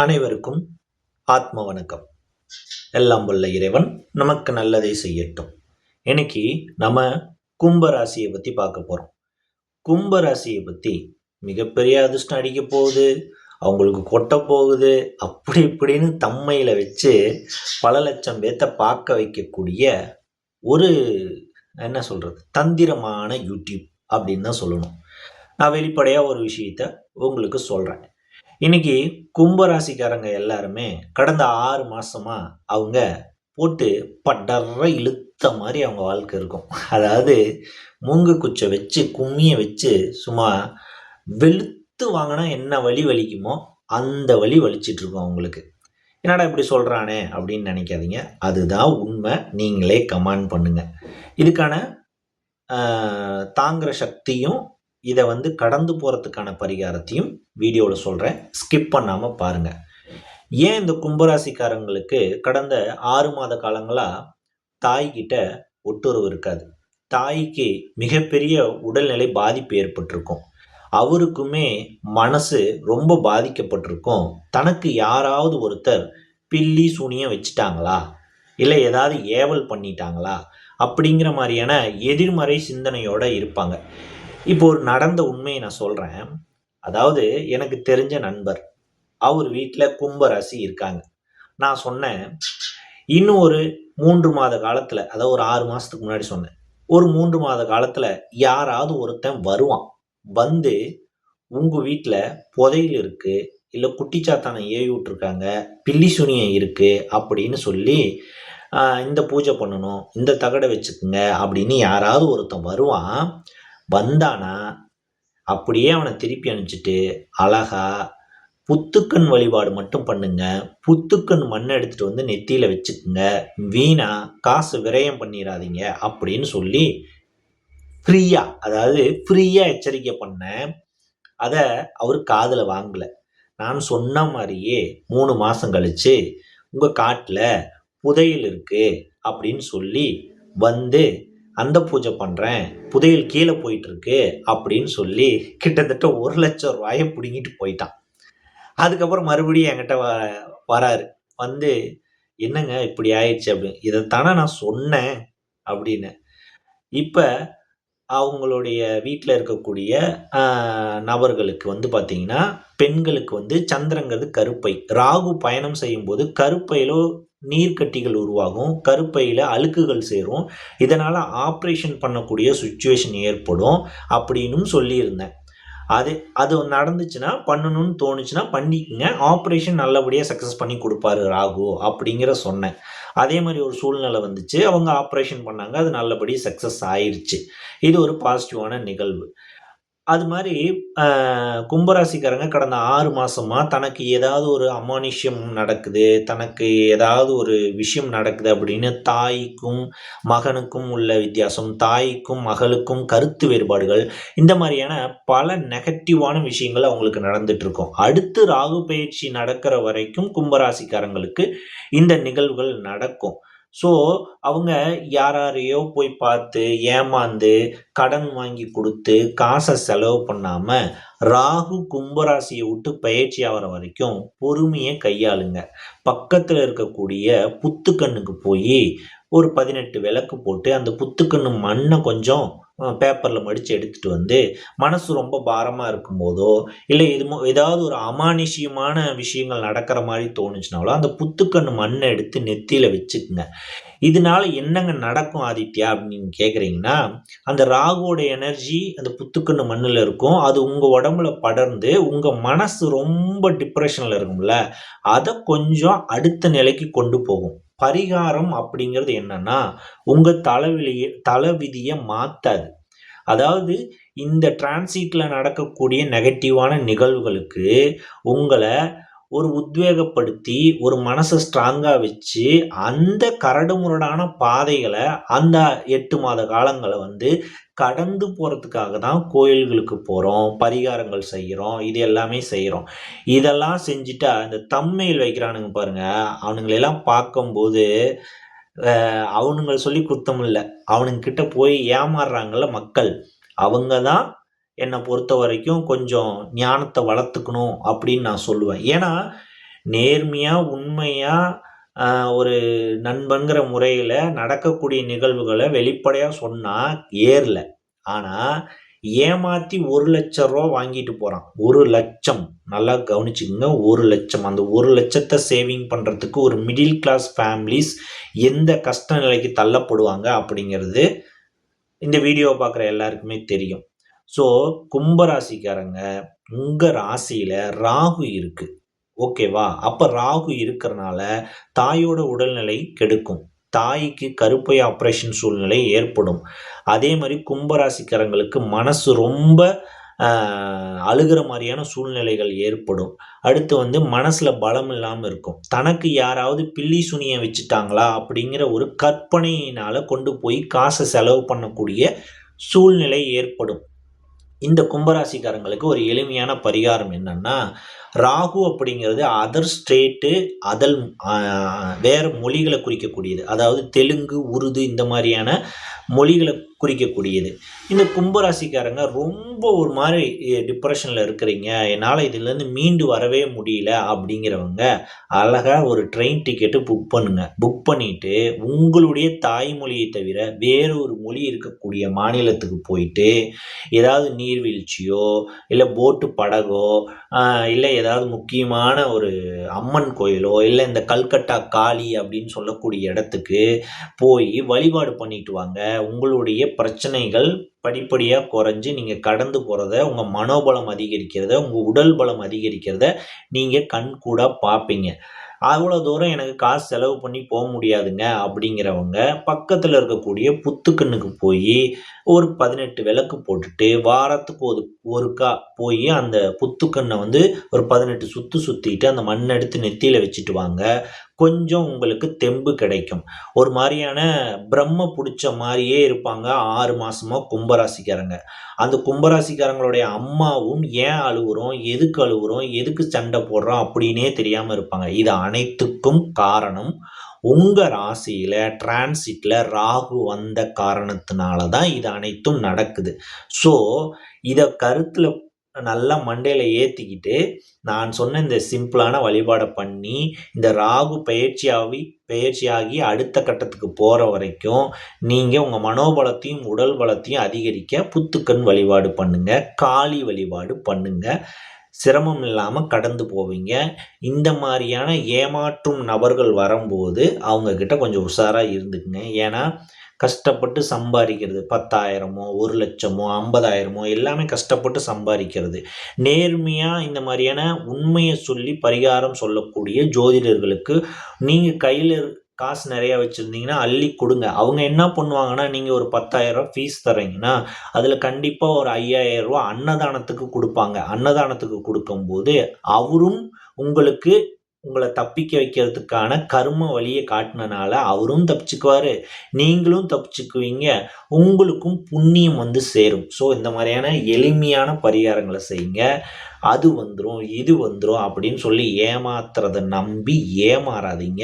அனைவருக்கும் ஆத்ம வணக்கம். எல்லாம் வல்ல இறைவன் நமக்கு நல்லதை செய்யட்டும். இன்னைக்கு நம்ம கும்ப ராசியை பத்தி பார்க்க போறோம். கும்ப ராசியை பத்தி மிகப்பெரிய அதிர்ஷ்டம் அடிக்க போகுது, அவங்களுக்கு கொட்ட போகுது, அப்படி இப்படின்னு தம்மையில வச்சு பல லட்சம் பேர்த்த பார்க்க வைக்கக்கூடிய ஒரு என்ன சொல்றது தந்திரமான யூடியூப் அப்படின்னு தான் சொல்லணும். நான் வெளிப்படையா ஒரு விஷயத்த உங்களுக்கு சொல்றேன். இன்னைக்கு கும்பராசிக்காரங்க எல்லாருமே கடந்த 6 மாசமா அவங்க போட்டு படர்ற இழுத்த மாதிரி அவங்க வாழ்க்கை இருக்கும். அதாவது மூங்கு குச்சை வச்சு கும்மிய வச்சு சும்மா வெளுத்து வாங்கினா என்ன வலி வலிக்குமோ அந்த வலி வலிச்சிட்டு இருக்கும் அவங்களுக்கு. என்னடா இப்படி சொல்றானே அப்படின்னு நினைக்காதீங்க. அதுதான் உண்மை. நீங்களே கமெண்ட் பண்ணுங்க. இதுக்கான தாங்குற சக்தியும் இதை கடந்து போகிறதுக்கான பரிகாரத்தையும் வீடியோவில் சொல்கிறேன். ஸ்கிப் பண்ணாமல் பாருங்கள். ஏன் இந்த கும்பராசிக்காரங்களுக்கு கடந்த 6 மாத காலங்களாக தாய்கிட்ட ஒட்டுறவு இருக்காது. தாய்க்கு மிகப்பெரிய உடல்நிலை பாதிப்பு ஏற்பட்டிருக்கும். அவருக்குமே மனசு ரொம்ப பாதிக்கப்பட்டிருக்கும். தனக்கு யாராவது ஒருத்தர் பில்லி சூனியம் வச்சுட்டாங்களா, இல்லை ஏதாவது ஏவல் பண்ணிட்டாங்களா அப்படிங்கிற மாதிரியான எதிர்மறை சிந்தனையோடு இருப்பாங்க. இப்போ ஒரு நடந்த உண்மையை நான் சொல்கிறேன். அதாவது எனக்கு தெரிஞ்ச நண்பர், அவர் வீட்டில் கும்பராசி இருக்காங்க. நான் சொன்னேன், இன்னும் ஒரு 3 மாத காலத்தில், அதாவது ஒரு 6 மாதத்துக்கு முன்னாடி சொன்னேன், ஒரு 3 மாத காலத்தில் யாராவது ஒருத்தன் வருவான். வந்து உங்கள் வீட்டில் புதையல் இருக்குது, இல்லை குட்டிச்சாத்தானை ஏவி விட்டுருக்காங்க, பில்லி சுனியம் இருக்குது அப்படின்னு சொல்லி இந்த பூஜை பண்ணணும், இந்த தகடை வச்சுக்குங்க அப்படின்னு யாராவது ஒருத்தன் வருவான். வந்தானா அப்படியே அவனை திருப்பி அனுப்பிச்சிட்டு அழகா புத்துக்கண் வழிபாடு மட்டும் பண்ணுங்க, புத்துக்கண் மண்ணை எடுத்துட்டு வந்து நெத்தியில வச்சுக்குங்க, வீணா காசு விரயம் பண்ணிடாதீங்க அப்படின்னு சொல்லி ஃப்ரீயா, அதாவது ஃப்ரீயா எச்சரிக்கை பண்ண. அதை அவர் காதுல வாங்கல. நான் சொன்ன மாதிரியே 3 மாசம் கழிச்சு உங்க காட்டுல புதையல் இருக்கு அப்படின்னு சொல்லி வந்து அந்த பூஜை பண்ணுறேன், புதையல் கீழே போயிட்டுருக்கு அப்படின்னு சொல்லி கிட்டத்தட்ட 1,00,000 ரூபாயை பிடுங்கிட்டு போயிட்டான். அதுக்கப்புறம் மறுபடியும் என்கிட்ட வராரு. வந்து என்னங்க இப்படி ஆயிடுச்சு அப்படின்னு. இதைத்தானே நான் சொன்னேன் அப்படின்னு. இப்போ அவங்களுடைய வீட்டில் இருக்கக்கூடிய நபர்களுக்கு பார்த்தீங்கன்னா, பெண்களுக்கு சந்திரங்கிறது கருப்பை. ராகு பயணம் செய்யும்போது கருப்பையிலோ நீர்க்கட்டிகள் உருவாகும், கருப்பையில் அழுக்குகள் சேரும், இதனால் ஆப்ரேஷன் பண்ணக்கூடிய சுச்சுவேஷன் ஏற்படும் அப்படின்னு சொல்லியிருந்தேன். அது நடந்துச்சுன்னா, பண்ணணும்னு தோணுச்சுன்னா பண்ணிக்கங்க, ஆப்ரேஷன் நல்லபடியாக சக்ஸஸ் பண்ணி கொடுப்பாரு ராகு அப்படிங்கிற சொன்னேன். அதே மாதிரி ஒரு சூழ்நிலை வந்துச்சு, அவங்க ஆப்ரேஷன் பண்ணாங்க, அது நல்லபடியாக சக்ஸஸ் ஆயிடுச்சு. இது ஒரு பாசிட்டிவான நிகழ்வு. அது மாதிரி கும்பராசிக்காரங்க கடந்த 6 மாசமா தனக்கு ஏதாவது ஒரு அமானுஷ்யம் நடக்குது, தனக்கு ஏதாவது ஒரு விஷயம் நடக்குது அப்படின்னு தாய்க்கும் மகனுக்கும் உள்ள வித்தியாசம், தாய்க்கும் மகளுக்கும் கருத்து வேறுபாடுகள், இந்த மாதிரியான பல நெகட்டிவான விஷயங்கள் அவங்களுக்கு நடந்துட்டு இருக்கும். அடுத்து ராகு பயிற்சி நடக்கிற வரைக்கும் கும்பராசிக்காரங்களுக்கு இந்த நிகழ்வுகள் நடக்கும். ஸோ அவங்க யாரையோ போய் பார்த்து ஏமாந்து கடன் வாங்கி கொடுத்து காசை செலவு பண்ணாமல் ராகு கும்பராசியை விட்டு பயிற்சி ஆகிற வரைக்கும் பொறுமையை கையாளுங்க. பக்கத்தில் இருக்கக்கூடிய புத்துக்கண்ணுக்கு போய் ஒரு 18 விளக்கு போட்டு அந்த புத்துக்கண்ணு மண்ணை கொஞ்சம் பேப்பரில் மடித்து எடுத்துகிட்டு வந்து மனசு ரொம்ப பாரமாக இருக்கும்போதோ, இல்லை ஏதாவது ஒரு அமானுஷ்யமான விஷயங்கள் நடக்கிற மாதிரி தோணுச்சுனாலோ அந்த புத்துக்கண்ணு மண்ணை எடுத்து நெத்தியில் வச்சுக்குங்க. இதனால என்னங்க நடக்கும் ஆதித்யா அப்படின்னு கேட்குறீங்கன்னா, அந்த ராகுவோட எனர்ஜி அந்த புத்துக்கண்ணு மண்ணில் இருக்கும். அது உங்கள் உடம்புல படர்ந்து உங்கள் மனசு ரொம்ப டிப்ரெஷனில் இருக்கும்ல, அதை கொஞ்சம் அடுத்த நிலைக்கு கொண்டு போகும். பரிகாரம் அப்படிங்கிறது என்னன்னா, உங்க தலைவிதியை மாத்தாது. அதாவது இந்த டிரான்சிட்ல நடக்கக்கூடிய நெகட்டிவான நிகழ்வுகளுக்கு உங்களை ஒரு உத்வேகப்படுத்தி ஒரு மனசை ஸ்ட்ராங்கா வச்சு அந்த கரடுமுரடான பாதைகளை அந்த 8 மாத காலங்களை கடந்து போறதுக்காக தான் கோயில்களுக்கு போறோம், பரிகாரங்கள் செய்கிறோம், இது எல்லாமே செய்கிறோம். இதெல்லாம் செஞ்சுட்டா இந்த தம்ப்நெயில் வைக்கிறானுங்க பாருங்க, அவனுங்களெல்லாம் பார்க்கும்போது அவனுங்களை சொல்லி குத்தம் இல்லை, அவனுங்க கிட்ட போய் ஏமாறுறாங்கல்ல மக்கள், அவங்க தான் என்னை பொறுத்த வரைக்கும் கொஞ்சம் ஞானத்தை வளர்த்துக்கணும் அப்படின்னு நான் சொல்லுவேன். ஏன்னா நேர்மையா, உண்மையா ஒரு நண்பன்கிற முறையில நடக்கக்கூடிய நிகழ்வுகள வெளிப்படையா சொன்னா ஏறல. ஆனா, ஏமாத்தி ரூ. 1,00,000 வாங்கிட்டு போறான். 1,00,000 நல்லா கவனிச்சுக்கங்க. 1,00,000 அந்த 1,00,000 சேவிங் பண்றதுக்கு ஒரு மிடில் கிளாஸ் ஃபேமிலீஸ் எந்த கஷ்ட நிலைக்கு தள்ளப்படுவாங்க அப்படிங்கிறது இந்த வீடியோவ பார்க்குற எல்லாருக்குமே தெரியும். ஸோ, கும்பராசிக்காரங்க உங்க ராசியில ராகு இருக்கு. ஓகேவா? அப்ப ராகு இருக்கறனால தாயோட உடல்நிலை கெடுக்கும். தாய்க்கு கருப்பை ஆப்ரேஷன் சூழ்நிலை ஏற்படும். அதே மாரி கும்பராசிக்காரங்களுக்கு மனசு ரொம்ப அ அழுகுற மாரியான சூழ்நிலைகள் ஏற்படும். அடுத்து வந்து மனசுல பலம் இல்லாம இருக்கும். தனக்கு யாராவது பில்லி சூனியம் வச்சுட்டாங்களா? அப்படிங்கிற ஒரு கற்பனையினால கொண்டு போய் காச செலவு பண்ணக்கூடிய சூழ்நிலை ஏற்படும். இந்த கும்பராசிக்காரங்களுக்கு ஒரு எளிமையான பரிகாரம் என்னன்னா, ராகு அப்படிங்கிறது அதர் ஸ்டேட்டு அதல் வேற மொழிகள குறிக்கக்கூடியது. அதாவது தெலுங்கு, உருது இந்த மாரியான மொழிகள குறிக்கக்கூடியது. இந்த கும்பராசிக்காரங்க ரொம்ப ஒரு மாரி டிப்ரஷன்ல இருக்கிறீங்க. என்னால இதுலருந்து மீண்டு வரவே முடியல அப்படிங்கிறவங்க, அழகா ஒரு ட்ரெயின் டிக்கெட்டு புக் பண்ணுங்க. புக் பண்ணிட்டு, உங்களுடைய தாய்மொழியை தவிர வேறு ஒரு மொழி இருக்கக்கூடிய மாநிலத்துக்கு போயிட்டு, ஏதாவது நீர்வீழ்ச்சியோ, இல்ல போட்டு படகோ, இல்ல ஏதாவது முக்கியமான ஒரு அம்மன் கோயிலோ, இல்ல இந்த கல்கட்டா காளி அப்படின்னு சொல்லக்கூடிய இடத்துக்கு போய் வழிபாடு பண்ணிட்டு வாங்க. உங்களுடைய பிரச்சனைகள் படிப்படியா குறைஞ்சு நீங்க கடந்து போறத, உங்க மனோபலம் அதிகரிக்கிறத, உங்க உடல் பலம் அதிகரிக்கிறத நீங்க கண்கூடா பார்ப்பீங்க. அவ்வளோ தூரம் எனக்கு காசு செலவு பண்ணி போ முடியாதுங்க அப்படிங்கிறவங்க, பக்கத்துல இருக்கக்கூடிய புத்துக்கண்ணுக்கு போயி, ஒரு 18 விளக்கு போட்டுட்டு, வாரத்துக்கு ஒருக்கா போயி அந்த புத்துக்கண்ண வந்து ஒரு 18 சுத்து சுத்திட்டு, அந்த மண்ண எடுத்து நெத்தியில வச்சுட்டு வாங்க. கொஞ்சம் உங்களுக்கு தெம்பு கிடைக்கும். ஒரு மாரியான பிரம்ம புடிச்ச மாரியே இருப்பாங்க 6 மாசமா கும்பராசிக்காரங்க. அந்த கும்பராசிக்காரங்களுடைய அம்மாவும் ஏன் அழுவுறோம்? எதுக்கு அழுவுறோம்? எதுக்கு சண்டை போடுறோம்? அப்படின்னே தெரியாம இருப்பாங்க. இது அனைத்துக்கும் காரணம், உங்க ராசியில டிரான்சிட்ல ராகு வந்த காரணத்தினால தான் இது அனைத்தும் நடக்குது. ஸோ, இத கருத்துல நல்லா மண்டையில ஏத்திக்கிட்டு, நான் சொன்ன இந்த சிம்பிளான வழிபாட பண்ணி, இந்த ராகு பெயர்ச்சியாகி அடுத்த கட்டத்துக்கு போற வரைக்கும், நீங்க உங்க மனோபலத்தையும், உடல் பலத்தையும் அதிகரிக்க புத்துக்கண் வழிபாடு பண்ணுங்க. காளி வழிபாடு பண்ணுங்க. சிரமம் இல்லாம கடந்து போவீங்க. இந்த மாரியான ஏமாற்றும் நபர்கள் வரம்போது, அவங்க கிட்ட கொஞ்சம் உஷாரா இருந்துக்குங்க. ஏன்னா, கஷ்டப்பட்டு சம்பாரிக்கிறது 10,000மோ, 1,00,000மோ, 50,000மோ எல்லாமே கஷ்டப்பட்டு சம்பாரிக்கிறது. நேர்மையா இந்த மாரியான உண்மைய சொல்லி பரிகாரம் சொல்லக்கூடிய ஜோதிடர்களுக்கு, நீங்க கையில காசு நெறையா வச்சிருந்தீங்கன்னா, அள்ளி குடுங்க. அவங்க என்ன பண்ணுவாங்கன்னா, நீங்க ஒரு 10,000 ஃபீஸ் தர்றீங்கன்னா, அதில கண்டிப்பா ஒரு ரூ. 5,000 அன்னதானத்துக்கு குடுப்பாங்க. அன்னதானத்துக்கு குடுக்கும்போது, அவரும் உங்களுக்கு உங்கள தப்பிக்க வைக்கிறதுக்கான கர்ம வழிய காட்டுனனால, அவரும் தப்பிச்சுக்குவாரு, நீங்களும் தப்பிச்சுக்குவீங்க. உங்களுக்கும் புண்ணியம் வந்து சேரும். ஸோ, இந்த மாரியான எளிமையான பரிகாரங்கள செய்யுங்க. அது வந்துரும், இது வந்துரும் அப்படின்னு சொல்லி ஏமாத்துறத நம்பி ஏமாறாதீங்க.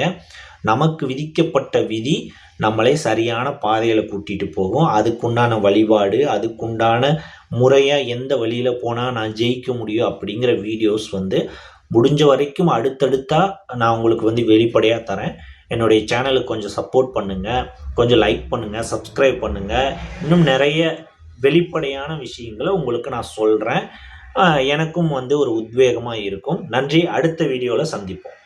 நமக்கு விதிக்கப்பட்ட விதி நம்மளை சரியான பாதையில கூட்டிட்டு போகும். அதுக்குண்டான வழிபாடு, அதுக்குண்டான முறையா எந்த வழியில போனா நான் ஜெயிக்க முடியும் அப்படிங்கிற வீடியோஸ் வந்து முடிஞ்ச வரைக்கும் அடுத்தடுத்தா நான் உங்களுக்கு வந்து வெளிப்படையா தரேன். என்னுடைய சேனலுக்கு கொஞ்சம் சப்போர்ட் பண்ணுங்க. கொஞ்சம் லைக் பண்ணுங்க, சப்ஸ்கிரைப் பண்ணுங்க. இன்னும் நெறைய வெளிப்படையான விஷயங்கள உங்களுக்கு நான் சொல்றேன். எனக்கும் வந்து ஒரு உத்வேகமா இருக்கும். நன்றி. அடுத்த வீடியோல சந்திப்போம்.